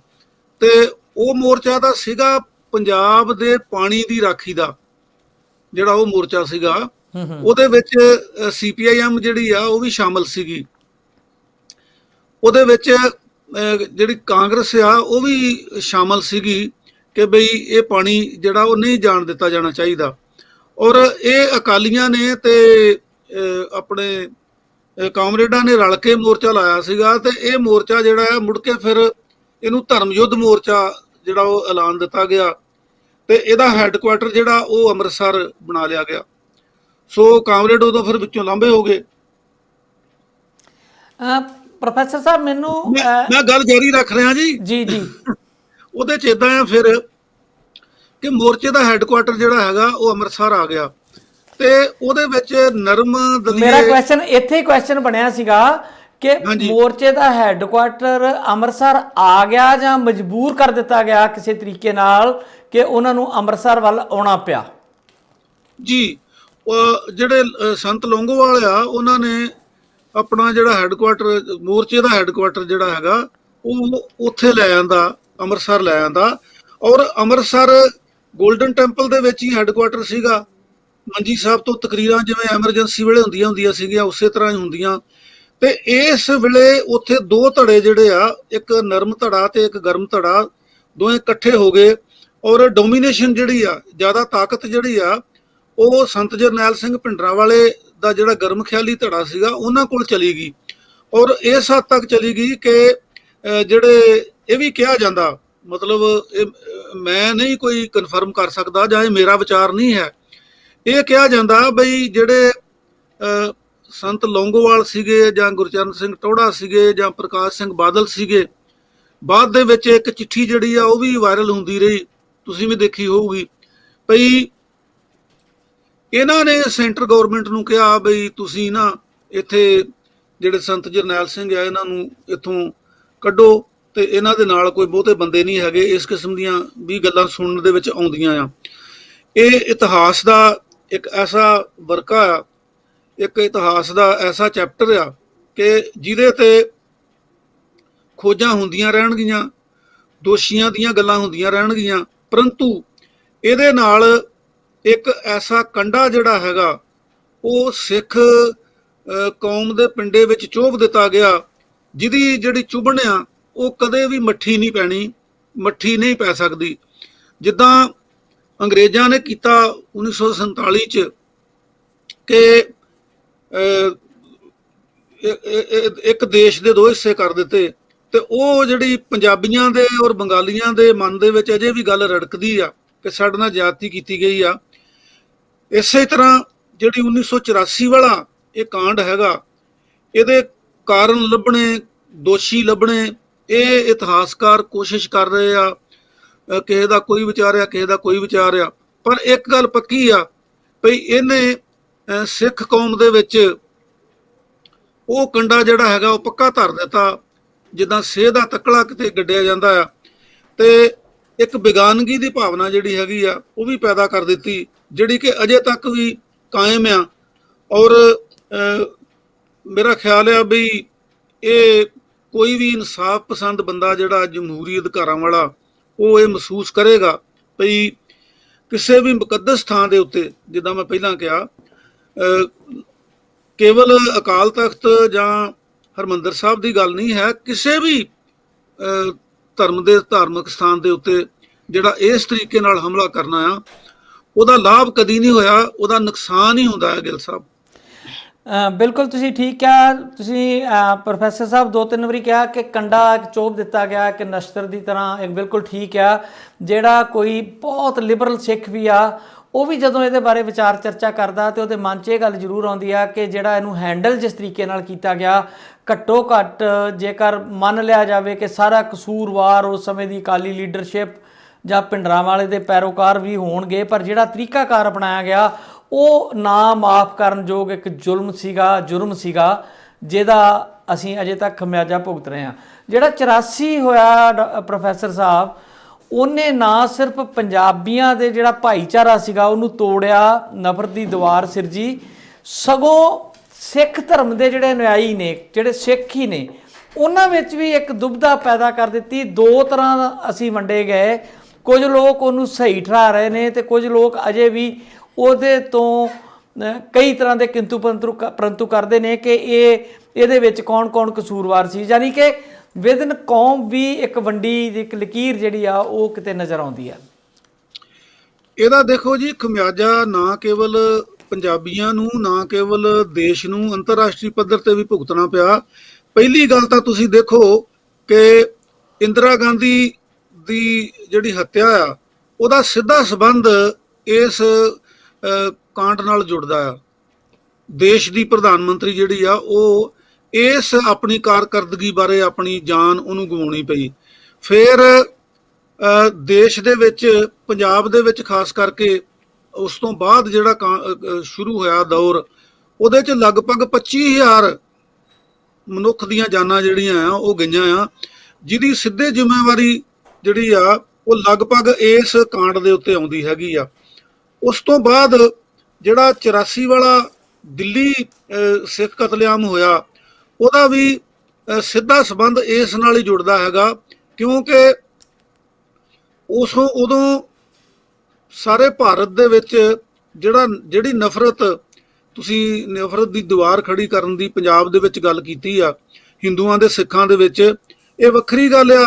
ਤੇ ਉਹ ਮੋਰਚਾ ਦਾ ਸੀਗਾ ਪੰਜਾਬ ਦੇ ਪਾਣੀ ਦੀ ਰਾਖੀ ਦਾ ਜਿਹੜਾ ਉਹ ਮੋਰਚਾ ਸੀਗਾ। ਉਹਦੇ ਵਿੱਚ CPIM ਜਿਹੜੀ ਆ ਉਹ ਵੀ ਸ਼ਾਮਲ ਸੀਗੀ। ਉਹਦੇ ਵਿੱਚ ਜਿਹੜੀ ਕਾਂਗਰਸ ਆ ਉਹ ਵੀ ਸ਼ਾਮਲ ਸੀਗੀ ਕਿ ਬਈ ਇਹ ਪਾਣੀ ਜਿਹੜਾ ਉਹ ਨਹੀਂ ਜਾਣ ਦਿੱਤਾ ਜਾਣਾ ਚਾਹੀਦਾ। ਔਰ ਇਹ ਅਕਾਲੀਆਂ ਨੇ ਤੇ ਆਪਣੇ ਕਾਮਰੇਡਾਂ ਨੇ ਰਲ ਕੇ ਮੋਰਚਾ ਲਾਇਆ ਸੀਗਾ। ਤੇ ਇਹ ਮੋਰਚਾ ਜਿਹੜਾ ਹੈ ਮੁੜ ਕੇ ਫਿਰ ਇਹਨੂੰ ਧਰਮ ਯੁੱਧ ਮੋਰਚਾ ਜਿਹੜਾ ਉਹ ਐਲਾਨ ਦਿੱਤਾ ਗਿਆ ਤੇ ਇਹਦਾ ਹੈੱਡਕੁਆਟਰ ਜਿਹੜਾ ਉਹ ਅੰਮ੍ਰਿਤਸਰ ਬਣਾ ਲਿਆ ਗਿਆ। ਸੋ ਕਾਮਰੇਡ ਉਦੋਂ ਫਿਰ ਵਿੱਚੋਂ ਲਾਂਭੇ ਹੋ ਗਏ। ਪ੍ਰੋਫੈਸਰ ਸਾਹਿਬ ਮੈਨੂੰ ਮੈਂ ਗੱਲ ਜਾਰੀ ਰੱਖ ਰਿਹਾ ਜੀ। ਜੀ ਜੀ ਉਹਦੇ ਚ ਇਦਾਂ ਆ ਫਿਰ ਕਿ ਮੋਰਚੇ ਦਾ ਹੈੱਡਕੁਆਟਰ ਜਿਹੜਾ ਹੈਗਾ ਉਹ ਅੰਮ੍ਰਿਤਸਰ ਆ ਗਿਆ, ਤੇ ਉਹਦੇ ਵਿੱਚ ਨਰਮ ਮੇਰਾ ਦਲੀਏ। ਕੁਐਸਚਨ ਇੱਥੇ ਹੀ ਕੁਐਸਚਨ ਬਣਿਆ ਸੀਗਾ ਕਿ ਹਾਂਜੀ। ਮੋਰਚੇ ਦਾ ਹੈੱਡਕੁਆਟਰ ਅੰਮ੍ਰਿਤਸਰ ਆ ਗਿਆ ਜਾਂ ਮਜਬੂਰ ਕਰ ਦਿੱਤਾ ਗਿਆ ਕਿਸੇ ਤਰੀਕੇ ਨਾਲ ਕਿ ਉਹਨਾਂ ਨੂੰ ਅੰਮ੍ਰਿਤਸਰ ਵੱਲ ਆਉਣਾ ਪਿਆ? ਜੀ, ਜਿਹੜੇ ਸੰਤ ਲੌਂਗੋਵਾਲ ਆ ਉਹਨਾਂ ਨੇ ਆਪਣਾ ਜਿਹੜਾ ਹੈੱਡਕੁਆਟਰ, ਮੋਰਚੇ ਦਾ ਹੈੱਡਕੁਆਟਰ ਜਿਹੜਾ ਹੈਗਾ ਉਹ ਉੱਥੇ ਲੈ ਆਂਦਾ, ਅੰਮ੍ਰਿਤਸਰ ਲੈ ਆਂਦਾ। ਔਰ ਅੰਮ੍ਰਿਤਸਰ ਗੋਲਡਨ ਟੈਂਪਲ ਦੇ ਵਿੱਚ ਹੀ ਹੈੱਡਕੁਆਟਰ ਸੀਗਾ। ਮੰਜੀ ਸਾਹਿਬ ਤੋਂ ਤਕਰੀਰਾਂ ਜਿਵੇਂ ਐਮਰਜੈਂਸੀ ਵੇਲੇ ਹੁੰਦੀਆਂ ਸੀਗੀਆਂ, ਉਸੇ ਤਰ੍ਹਾਂ ਹੀ ਹੁੰਦੀਆਂ। ਤੇ ਇਸ ਵੇਲੇ ਉੱਥੇ ਦੋ ਧੜੇ ਜਿਹੜੇ ਆ, ਇੱਕ ਨਰਮ ਧੜਾ ਤੇ ਇੱਕ ਗਰਮ ਧੜਾ, ਦੋਵੇਂ ਇਕੱਠੇ ਹੋ ਗਏ। ਔਰ ਡੋਮੀਨੇਸ਼ਨ ਜਿਹੜੀ ਆ, ਜ਼ਿਆਦਾ ਤਾਕਤ ਜਿਹੜੀ ਆ, ਉਹ ਸੰਤ ਜਰਨੈਲ ਸਿੰਘ ਭਿੰਡਰਾਂਵਾਲੇ ਦਾ ਜਿਹੜਾ ਗਰਮ ਖਿਆਲੀ ਧੜਾ ਸੀਗਾ ਉਹਨਾਂ ਕੋਲ ਚਲੀ ਗਈ। ਔਰ ਇਸ ਹੱਦ ਤੱਕ ਚਲੀ ਗਈ ਕਿ ਜਿਹੜੇ ਇਹ ਵੀ ਕਿਹਾ ਜਾਂਦਾ, ਮਤਲਬ ਮੈਂ ਨਹੀਂ ਕੋਈ ਕਨਫਰਮ ਕਰ ਸਕਦਾ ਜਾਂ ਇਹ ਮੇਰਾ ਵਿਚਾਰ ਨਹੀਂ ਹੈ, ਇਹ ਕਿਹਾ ਜਾਂਦਾ ਬਈ ਜਿਹੜੇ ਸੰਤ ਲੌਂਗੋਵਾਲ ਸੀਗੇ ਜਾਂ ਗੁਰਚਰਨ ਸਿੰਘ ਟੌਹੜਾ ਸੀਗੇ ਜਾਂ ਪ੍ਰਕਾਸ਼ ਸਿੰਘ ਬਾਦਲ ਸੀਗੇ, ਬਾਅਦ ਦੇ ਵਿੱਚ ਇੱਕ ਚਿੱਠੀ ਜਿਹੜੀ ਆ ਉਹ ਵੀ ਵਾਇਰਲ ਹੁੰਦੀ ਰਹੀ, ਤੁਸੀਂ ਵੀ ਦੇਖੀ ਹੋਊਗੀ, ਬਈ ਇਹਨਾਂ ਨੇ ਸੈਂਟਰ ਗਵਰਨਮੈਂਟ ਨੂੰ ਕਿਹਾ ਬਈ ਤੁਸੀਂ ਨਾ ਇੱਥੇ ਜਿਹੜੇ ਸੰਤ ਜਰਨੈਲ ਸਿੰਘ ਆ ਇਹਨਾਂ ਨੂੰ ਇੱਥੋਂ ਕੱਢੋ, ਤੇ ਇਹਨਾਂ ਦੇ ਨਾਲ ਕੋਈ ਬਹੁਤੇ ਬੰਦੇ ਨਹੀਂ ਹੈਗੇ। ਇਸ ਕਿਸਮ ਦੀਆਂ ਵੀ ਗੱਲਾਂ ਸੁਣਨ ਦੇ ਵਿੱਚ ਆਉਂਦੀਆਂ ਆ। ਇਹ ਇਤਿਹਾਸ ਦਾ ਇੱਕ ਐਸਾ ਵਰਕਾ ਆ, ਇੱਕ ਇਤਿਹਾਸ ਦਾ ਐਸਾ ਚੈਪਟਰ ਆ ਕਿ ਜਿਹਦੇ ਤੇ ਖੋਜਾਂ ਹੁੰਦੀਆਂ ਰਹਿਣਗੀਆਂ, ਦੋਸ਼ੀਆਂ ਦੀਆਂ ਗੱਲਾਂ ਹੁੰਦੀਆਂ ਰਹਿਣਗੀਆਂ, ਪਰੰਤੂ ਇਹਦੇ ਨਾਲ ਇੱਕ ਐਸਾ ਕੰਡਾ ਜਿਹੜਾ ਹੈਗਾ ਉਹ ਸਿੱਖ ਕੌਮ ਦੇ ਪਿੰਡੇ ਵਿੱਚ ਚੋਭ ਦਿੱਤਾ ਗਿਆ, ਜਿਹਦੀ ਜਿਹੜੀ ਚੁਭਣ ਆ ਉਹ ਕਦੇ ਵੀ ਮੱਠੀ ਨਹੀਂ ਪੈਣੀ, ਮੱਠੀ ਨਹੀਂ ਪੈ ਸਕਦੀ। ਜਿੱਦਾਂ ਅੰਗਰੇਜ਼ਾਂ ਨੇ ਕੀਤਾ 1947 ਚ ਕਿ ਇੱਕ ਦੇਸ਼ ਦੇ ਦੋ ਹਿੱਸੇ ਕਰ ਦਿੱਤੇ, ਤੇ ਉਹ ਜਿਹੜੀ ਪੰਜਾਬੀਆਂ ਦੇ ਔਰ ਬੰਗਾਲੀਆਂ ਦੇ ਮਨ ਦੇ ਵਿੱਚ ਅਜੇ ਵੀ ਗੱਲ ਰੜਕਦੀ ਆ ਕਿ ਸਾਡੇ ਨਾਲ ਜ਼ਿਆਦਤੀ ਕੀਤੀ ਗਈ ਆ। ਇਸੇ ਤਰ੍ਹਾਂ ਜਿਹੜੀ 1984 ਵਾਲਾ ਇਹ ਕਾਂਡ ਹੈਗਾ, ਇਹਦੇ ਕਾਰਨ ਲੱਭਣੇ, ਦੋਸ਼ੀ ਲੱਭਣੇ, ਇਹ ਇਤਿਹਾਸਕਾਰ ਕੋਸ਼ਿਸ਼ ਕਰ ਰਹੇ ਆ, ਕਿਸੇ ਦਾ ਕੋਈ ਵਿਚਾਰ ਆ, ਕਿਸੇ ਦਾ ਕੋਈ ਵਿਚਾਰ ਆ, ਪਰ ਇੱਕ ਗੱਲ ਪੱਕੀ ਆ ਭਈ ਇਹਨੇ ਸਿੱਖ ਕੌਮ ਦੇ ਵਿੱਚ ਉਹ ਕੰਡਾ ਜਿਹੜਾ ਹੈਗਾ ਉਹ ਪੱਕਾ ਧਰ ਦਿੱਤਾ, ਜਿੱਦਾਂ ਸੇਹ ਦਾ ਤਕਲਾ ਕਿਤੇ ਗੱਡਿਆ ਜਾਂਦਾ ਆ, ਤੇ ਇੱਕ ਬੇਗਾਨਗੀ ਦੀ ਭਾਵਨਾ ਜਿਹੜੀ ਹੈਗੀ ਆ ਉਹ ਵੀ ਪੈਦਾ ਕਰ ਦਿੱਤੀ, ਜਿਹੜੀ ਕਿ ਅਜੇ ਤੱਕ ਵੀ ਕਾਇਮ ਆ। ਔਰ ਮੇਰਾ ਖਿਆਲ ਆ ਵੀ ਇਹ ਕੋਈ ਵੀ ਇਨਸਾਫ ਪਸੰਦ ਬੰਦਾ ਜਿਹੜਾ ਜਮਹੂਰੀ ਅਧਿਕਾਰਾਂ ਵਾਲਾ, ਉਹ ਇਹ ਮਹਿਸੂਸ ਕਰੇਗਾ ਭਈ ਕਿਸੇ ਵੀ ਮੁਕੱਦਸ ਥਾਂ ਦੇ ਉੱਤੇ, ਜਿੱਦਾਂ ਮੈਂ ਪਹਿਲਾਂ ਕਿਹਾ, ਕੇਵਲ ਅਕਾਲ ਤਖਤ ਜਾਂ ਹਰਿਮੰਦਰ ਸਾਹਿਬ ਦੀ ਗੱਲ ਨਹੀਂ ਹੈ, ਕਿਸੇ ਵੀ ਧਰਮ ਦੇ ਧਾਰਮਿਕ ਸਥਾਨ ਦੇ ਉੱਤੇ ਜਿਹੜਾ ਇਸ ਤਰੀਕੇ ਨਾਲ ਹਮਲਾ ਕਰਨਾ ਆ, ਉਹਦਾ ਲਾਭ ਕਦੀ ਨਹੀਂ ਹੋਇਆ, ਉਹਦਾ ਨੁਕਸਾਨ ਹੀ ਹੁੰਦਾ ਹੈ। ਗਿੱਲ ਸਾਹਿਬ ਬਿਲਕੁਲ ਤੁਸੀਂ ਠੀਕ ਕਿਹਾ। ਤੁਸੀਂ ਪ੍ਰੋਫੈਸਰ ਸਾਹਿਬ 2-3 ਵਾਰੀ ਕਿਹਾ ਕਿ ਕੰਡਾ ਚੋਪ ਦਿੱਤਾ ਗਿਆ ਕਿ ਨਸ਼ਤਰ ਦੀ ਤਰ੍ਹਾਂ, ਇੱਕ ਬਿਲਕੁਲ ਠੀਕ ਆ। ਜਿਹੜਾ ਕੋਈ ਬਹੁਤ ਲਿਬਰਲ ਸਿੱਖ ਵੀ ਆ, ਉਹ ਵੀ ਜਦੋਂ ਇਹਦੇ ਬਾਰੇ ਵਿਚਾਰ ਚਰਚਾ ਕਰਦਾ ਤੇ ਉਹਦੇ ਮਨ 'ਚ ਇਹ ਗੱਲ ਜ਼ਰੂਰ ਆਉਂਦੀ ਆ ਕਿ ਜਿਹੜਾ ਇਹਨੂੰ ਹੈਂਡਲ ਜਿਸ ਤਰੀਕੇ ਨਾਲ ਕੀਤਾ ਗਿਆ, ਘੱਟੋ ਘੱਟ ਜੇਕਰ ਮੰਨ ਲਿਆ ਜਾਵੇ ਕਿ ਸਾਰਾ ਕਸੂਰਵਾਰ ਉਸ ਸਮੇਂ ਦੀ ਅਕਾਲੀ ਲੀਡਰਸ਼ਿਪ ਜਾਂ ਭਿੰਡਰਾਂਵਾਲੇ ਦੇ ਪੈਰੋਕਾਰ ਵੀ ਹੋਣਗੇ, ਪਰ ਜਿਹੜਾ ਤਰੀਕਾਕਾਰ ਅਪਣਾਇਆ ਗਿਆ ਉਹ ਨਾ ਮਾਫ ਕਰਨ ਯੋਗ ਇੱਕ ਜੁਰਮ ਸੀਗਾ ਜਿਹਦਾ ਅਸੀਂ ਅਜੇ ਤੱਕ ਖਮਿਆਜਾ ਭੁਗਤ ਰਹੇ ਹਾਂ। ਜਿਹੜਾ 84 ਹੋਇਆ ਪ੍ਰੋਫੈਸਰ ਸਾਹਿਬ, ਉਹਨੇ ਨਾ ਸਿਰਫ ਪੰਜਾਬੀਆਂ ਦੇ ਜਿਹੜਾ ਭਾਈਚਾਰਾ ਸੀਗਾ ਉਹਨੂੰ ਤੋੜਿਆ, ਨਫ਼ਰਤ ਦੀ ਦੀਵਾਰ ਸਿਰਜੀ, ਸਗੋਂ ਸਿੱਖ ਧਰਮ ਦੇ ਜਿਹੜੇ ਅਨੁਯਾਈ ਨੇ, ਜਿਹੜੇ ਸਿੱਖ ਹੀ ਨੇ, ਉਹਨਾਂ ਵਿੱਚ ਵੀ ਇੱਕ ਦੁਬਿਧਾ ਪੈਦਾ ਕਰ ਦਿੱਤੀ। ਦੋ ਤਰ੍ਹਾਂ ਅਸੀਂ ਵੰਡੇ ਗਏ, ਕੁਝ ਲੋਕ ਉਹਨੂੰ ਸਹੀ ਠਹਿਰਾ ਰਹੇ ਨੇ ਤੇ ਕੁਝ ਲੋਕ ਅਜੇ ਵੀ ਉਹਦੇ ਤੋਂ ਕਈ ਤਰ੍ਹਾਂ ਦੇ ਕਿੰਤੂ ਪਰੰਤੂ ਕਰਦੇ ਨੇ ਕਿ ਇਹਦੇ ਵਿੱਚ ਕੌਣ ਕਸੂਰਵਾਰ ਸੀ। ਯਾਨੀ ਕਿ ਵਿਦਨ ਕੌਮ ਵੀ ਇੱਕ ਵੰਡੀ ਇੱਕ ਲਕੀਰ ਜਿਹੜੀ ਆ ਉਹ ਕਿਤੇ ਨਜ਼ਰ ਆਉਂਦੀ ਆ। ਇਹਦਾ ਦੇਖੋ ਜੀ, ਖਮਿਆਜਾ ਨਾ ਕੇਵਲ ਪੰਜਾਬੀਆਂ ਨੂੰ, ਨਾ ਕੇਵਲ ਦੇਸ਼ ਨੂੰ, ਅੰਤਰਰਾਸ਼ਟਰੀ ਪੱਧਰ ਤੇ ਵੀ ਭੁਗਤਣਾ ਪਿਆ। ਪਹਿਲੀ ਗੱਲ ਤਾਂ ਤੁਸੀਂ ਦੇਖੋ ਕਿ ਇੰਦਰਾ ਗਾਂਧੀ ਦੀ ਜਿਹੜੀ ਹੱਤਿਆ ਆ, ਉਹਦਾ ਸਿੱਧਾ ਸੰਬੰਧ ਇਸ ਕਾਂਡ ਨਾਲ ਜੁੜਦਾ ਆ। ਦੇਸ਼ ਦੀ ਪ੍ਰਧਾਨ ਮੰਤਰੀ ਜਿਹੜੀ ਆ ਉਹ ਇਸ ਆਪਣੀ ਕਾਰਕਰਦਗੀ ਬਾਰੇ ਆਪਣੀ ਜਾਨ ਉਹਨੂੰ ਗਵਾਉਣੀ ਪਈ। ਫਿਰ ਦੇਸ਼ ਦੇ ਵਿੱਚ, ਪੰਜਾਬ ਦੇ ਵਿੱਚ ਖਾਸ ਕਰਕੇ ਉਸ ਤੋਂ ਬਾਅਦ ਜਿਹੜਾ ਸ਼ੁਰੂ ਹੋਇਆ ਦੌਰ, ਉਹਦੇ 'ਚ ਲਗਭਗ 25,000 ਮਨੁੱਖ ਦੀਆਂ ਜਾਨਾਂ ਜਿਹੜੀਆਂ ਆ ਉਹ ਗਈਆਂ ਆ, ਜਿਹਦੀ ਸਿੱਧੇ ਜ਼ਿੰਮੇਵਾਰੀ ਜਿਹੜੀ ਆ ਉਹ ਲਗਭਗ ਇਸ ਕਾਂਡ ਦੇ ਉੱਤੇ ਆਉਂਦੀ ਹੈਗੀ ਆ। ਉਸ ਤੋਂ ਬਾਅਦ ਜਿਹੜਾ 84 ਵਾਲਾ ਦਿੱਲੀ ਸਿੱਖ ਕਤਲੇਆਮ ਹੋਇਆ, ਉਹਦਾ ਵੀ ਸਿੱਧਾ ਸੰਬੰਧ ਇਸ ਨਾਲ ਹੀ ਜੁੜਦਾ ਹੈਗਾ, ਕਿਉਂਕਿ ਉਦੋਂ ਸਾਰੇ ਭਾਰਤ ਦੇ ਵਿੱਚ ਜਿਹੜੀ ਨਫ਼ਰਤ, ਤੁਸੀਂ ਨਫ਼ਰਤ ਦੀ ਦੀਵਾਰ ਖੜੀ ਕਰਨ ਦੀ ਪੰਜਾਬ ਦੇ ਵਿੱਚ ਗੱਲ ਕੀਤੀ ਆ ਹਿੰਦੂਆਂ ਦੇ ਸਿੱਖਾਂ ਦੇ ਵਿੱਚ, ਇਹ ਵੱਖਰੀ ਗੱਲ ਆ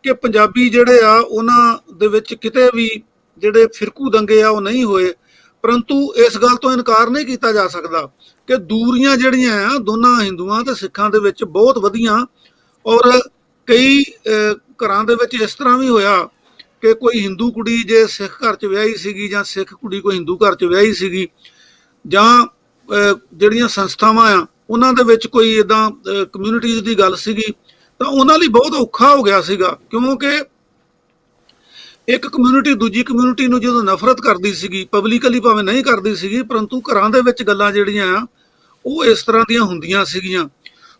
ਕਿ ਪੰਜਾਬੀ ਜਿਹੜੇ ਆ ਉਹਨਾਂ ਦੇ ਵਿੱਚ ਕਿਤੇ ਵੀ ਜਿਹੜੇ ਫਿਰਕੂ ਦੰਗੇ ਆ ਉਹ ਨਹੀਂ ਹੋਏ, ਪਰੰਤੂ ਇਸ ਗੱਲ ਤੋਂ ਇਨਕਾਰ ਨਹੀਂ ਕੀਤਾ ਜਾ ਸਕਦਾ ਕਿ ਦੂਰੀਆਂ ਜਿਹੜੀਆਂ ਆ ਦੋਨਾਂ ਹਿੰਦੂਆਂ ਤੇ ਸਿੱਖਾਂ ਦੇ ਵਿੱਚ ਬਹੁਤ ਵਧੀਆਂ। ਔਰ ਕਈ ਘਰਾਂ ਦੇ ਵਿੱਚ ਇਸ ਤਰ੍ਹਾਂ ਵੀ ਹੋਇਆ ਕਿ ਕੋਈ ਹਿੰਦੂ ਕੁੜੀ ਜੇ ਸਿੱਖ ਘਰ 'ਚ ਵਿਆਹੀ ਸੀਗੀ, ਜਾਂ ਸਿੱਖ ਕੁੜੀ ਕੋਈ ਹਿੰਦੂ ਘਰ 'ਚ ਵਿਆਹੀ ਸੀਗੀ, ਜਾਂ ਜਿਹੜੀਆਂ ਸੰਸਥਾਵਾਂ ਆ ਉਹਨਾਂ ਦੇ ਵਿੱਚ ਕੋਈ ਇੱਦਾਂ ਕਮਿਊਨਿਟੀਜ਼ ਦੀ ਗੱਲ ਸੀਗੀ, ਤਾਂ ਉਹਨਾਂ ਲਈ ਬਹੁਤ ਔਖਾ ਹੋ ਗਿਆ ਸੀਗਾ, ਕਿਉਂਕਿ ਇੱਕ ਕਮਿਊਨਿਟੀ ਦੂਜੀ ਕਮਿਊਨਿਟੀ ਨੂੰ ਜਦੋਂ ਨਫ਼ਰਤ ਕਰਦੀ ਸੀਗੀ, ਪਬਲਿਕਲੀ ਭਾਵੇਂ ਨਹੀਂ ਕਰਦੀ ਸੀਗੀ, ਪਰੰਤੂ ਘਰਾਂ ਦੇ ਵਿੱਚ ਗੱਲਾਂ ਜਿਹੜੀਆਂ ਆ ਉਹ ਇਸ ਤਰ੍ਹਾਂ ਦੀਆਂ ਹੁੰਦੀਆਂ ਸੀਗੀਆਂ।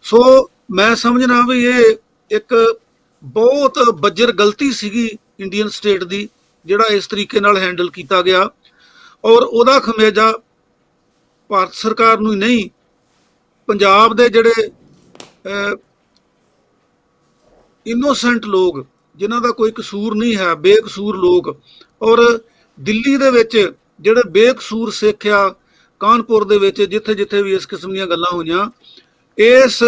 ਸੋ ਮੈਂ ਸਮਝਣਾ ਵੀ ਇਹ ਇੱਕ ਬਹੁਤ ਬੱਜਰ ਗਲਤੀ ਸੀਗੀ ਇੰਡੀਅਨ ਸਟੇਟ ਦੀ, ਜਿਹੜਾ ਇਸ ਤਰੀਕੇ ਨਾਲ ਹੈਂਡਲ ਕੀਤਾ ਗਿਆ, ਔਰ ਉਹਦਾ ਖਮਿਆਜਾ ਭਾਰਤ ਸਰਕਾਰ ਨੂੰ ਹੀ ਨਹੀਂ, ਪੰਜਾਬ ਦੇ ਜਿਹੜੇ ਇਨੋਸੈਂਟ ਲੋਕ, ਜਿਨ੍ਹਾਂ ਦਾ ਕੋਈ ਕਸੂਰ ਨਹੀਂ ਹੈ, ਬੇਕਸੂਰ ਲੋਕ, ਔਰ ਦਿੱਲੀ ਦੇ ਵਿੱਚ ਜਿਹੜੇ ਬੇਕਸੂਰ ਸਿੱਖ ਆ, ਕਾਨਪੁਰ ਦੇ ਵਿੱਚ ਜਿੱਥੇ ਜਿੱਥੇ ਵੀ ਇਸ ਕਿਸਮ ਦੀਆਂ ਗੱਲਾਂ ਹੋਈਆਂ, ਇਸ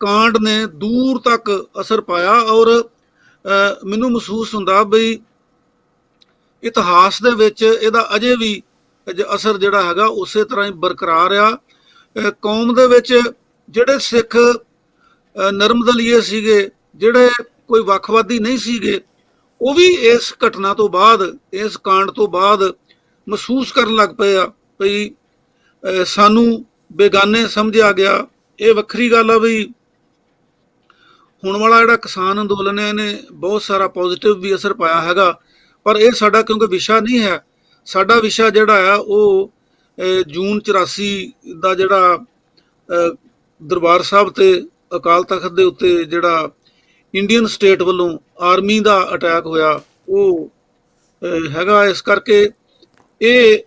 ਕਾਂਡ ਨੇ ਦੂਰ ਤੱਕ ਅਸਰ ਪਾਇਆ। ਔਰ ਮੈਨੂੰ ਮਹਿਸੂਸ ਹੁੰਦਾ ਬਈ ਇਤਿਹਾਸ ਦੇ ਵਿੱਚ ਇਹਦਾ ਅਜੇ ਵੀ ਅਸਰ ਜਿਹੜਾ ਹੈਗਾ ਉਸੇ ਤਰ੍ਹਾਂ ਹੀ ਬਰਕਰਾਰ ਆ। ਕੌਮ ਦੇ ਵਿੱਚ ਜਿਹੜੇ ਸਿੱਖ ਨਰਮਦਲੀਏ ਸੀਗੇ, ਜਿਹੜੇ ਕੋਈ ਵੱਖਵਾਦੀ ਨਹੀਂ ਸੀਗੇ, ਉਹ ਵੀ ਇਸ ਘਟਨਾ ਤੋਂ ਬਾਅਦ, ਇਸ ਕਾਂਡ ਤੋਂ ਬਾਅਦ ਮਹਿਸੂਸ ਕਰਨ ਲੱਗ ਪਏ ਆ ਭਈ ਸਾਨੂੰ ਬੇਗਾਨੇ ਸਮਝਿਆ ਗਿਆ। ਇਹ ਵੱਖਰੀ ਗੱਲ ਆ ਵੀ ਹੁਣ ਵਾਲਾ ਜਿਹੜਾ ਕਿਸਾਨ ਅੰਦੋਲਨ ਹੈ ਇਹਨੇ ਬਹੁਤ ਸਾਰਾ ਪੋਜ਼ਿਟਿਵ ਵੀ ਅਸਰ ਪਾਇਆ ਹੈਗਾ, ਪਰ ਇਹ ਸਾਡਾ ਕਿਉਂਕਿ ਵਿਸ਼ਾ ਨਹੀਂ ਹੈ। ਸਾਡਾ ਵਿਸ਼ਾ ਜਿਹੜਾ ਆ ਉਹ ਜੂਨ 84 ਦਾ ਜਿਹੜਾ ਦਰਬਾਰ ਸਾਹਿਬ ਤੇ ਅਕਾਲ ਤਖਤ ਦੇ ਉੱਤੇ ਜਿਹੜਾ ਇੰਡੀਅਨ ਸਟੇਟ ਵੱਲੋਂ ਆਰਮੀ ਦਾ ਅਟੈਕ ਹੋਇਆ ਉਹ ਹੈਗਾ। ਇਸ ਕਰਕੇ ਇਹ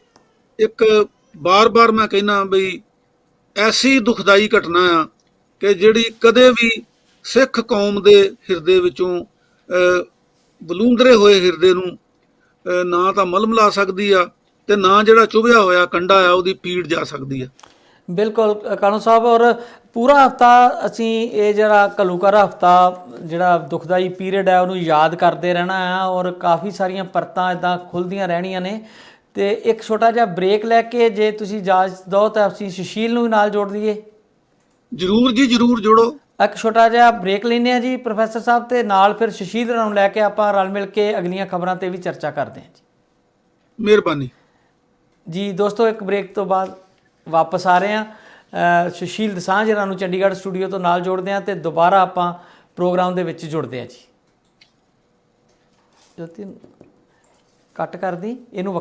ਇੱਕ ਬਾਰ-ਬਾਰ ਮੈਂ ਕਹਿੰਦਾ ਬਈ ਐਸੀ ਦੁਖਦਾਈ ਘਟਨਾ ਆ ਕਿ ਜਿਹੜੀ ਕਦੇ ਵੀ ਸਿੱਖ ਕੌਮ ਦੇ ਹਿਰਦੇ ਵਿੱਚੋਂ ਬਲੂੰਦਰੇ ਹੋਏ ਹਿਰਦੇ ਨੂੰ ਨਾ ਤਾਂ ਮਲਮ ਲਾ ਸਕਦੀ ਆ, ਤੇ ਨਾ ਜਿਹੜਾ ਚੁਭਿਆ ਹੋਇਆ ਕੰਡਾ ਆ ਉਹਦੀ ਪੀੜ ਜਾ ਸਕਦੀ ਆ। ਬਿਲਕੁਲ ਕਾਨੂੰ ਸਾਹਿਬ, ਔਰ ਪੂਰਾ ਹਫਤਾ ਅਸੀਂ ਇਹ ਜਿਹੜਾ ਘੱਲੂਘਾਰਾ ਹਫਤਾ ਜਿਹੜਾ ਦੁਖਦਾਈ ਪੀਰੀਅਡ ਹੈ ਉਹਨੂੰ ਯਾਦ ਕਰਦੇ ਰਹਿਣਾ ਆ, ਔਰ ਕਾਫੀ ਸਾਰੀਆਂ ਪਰਤਾਂ ਇੱਦਾਂ ਖੁੱਲ੍ਹਦੀਆਂ ਰਹਿਣੀਆਂ ਨੇ। ਤੇ ਇੱਕ ਛੋਟਾ ਜਿਹਾ ਬ੍ਰੇਕ ਲੈ ਕੇ ਜੇ ਤੁਸੀਂ ਇਜਾਜ਼ਤ ਦਿਓ ਤਾਂ ਅਸੀਂ ਸੁਸ਼ੀਲ ਨੂੰ ਵੀ ਨਾਲ ਜੋੜ ਲਈਏ। ਜ਼ਰੂਰ ਜੀ, ਜ਼ਰੂਰ ਜੋੜੋ। ਇੱਕ ਛੋਟਾ ਜਿਹਾ ਬ੍ਰੇਕ ਲੈਂਦੇ ਹਾਂ ਜੀ ਪ੍ਰੋਫੈਸਰ ਸਾਹਿਬ, ਤੇ ਨਾਲ ਫਿਰ ਸੁਸ਼ੀਲ ਨੂੰ ਲੈ ਕੇ ਆਪਾਂ ਰਲ ਮਿਲ ਕੇ ਅਗਲੀਆਂ ਖਬਰਾਂ ਤੇ ਵੀ ਚਰਚਾ ਕਰਦੇ ਹਾਂ ਜੀ। ਮਿਹਰਬਾਨੀ ਜੀ ਦੋਸਤੋ, ਇੱਕ ਬ੍ਰੇਕ ਤੋਂ ਬਾਅਦ ਵਾਪਸ ਆ ਰਹੇ ਹਾਂ। ਸੁਸ਼ੀਲ ਦਸਾਂਝ ਜਿਹਨਾਂ ਨੂੰ ਚੰਡੀਗੜ੍ਹ ਸਟੂਡੀਓ ਤੋਂ ਨਾਲ ਜੋੜਦੇ ਹਾਂ, ਤੇ ਦੁਬਾਰਾ ਆਪਾਂ ਪ੍ਰੋਗਰਾਮ ਦੇ ਵਿੱਚ ਜੁੜਦੇ ਹਾਂ ਜੀ। ਜੋਤੀ ਕੱਟ ਕਰਦੀ ਇਹਨੂੰ।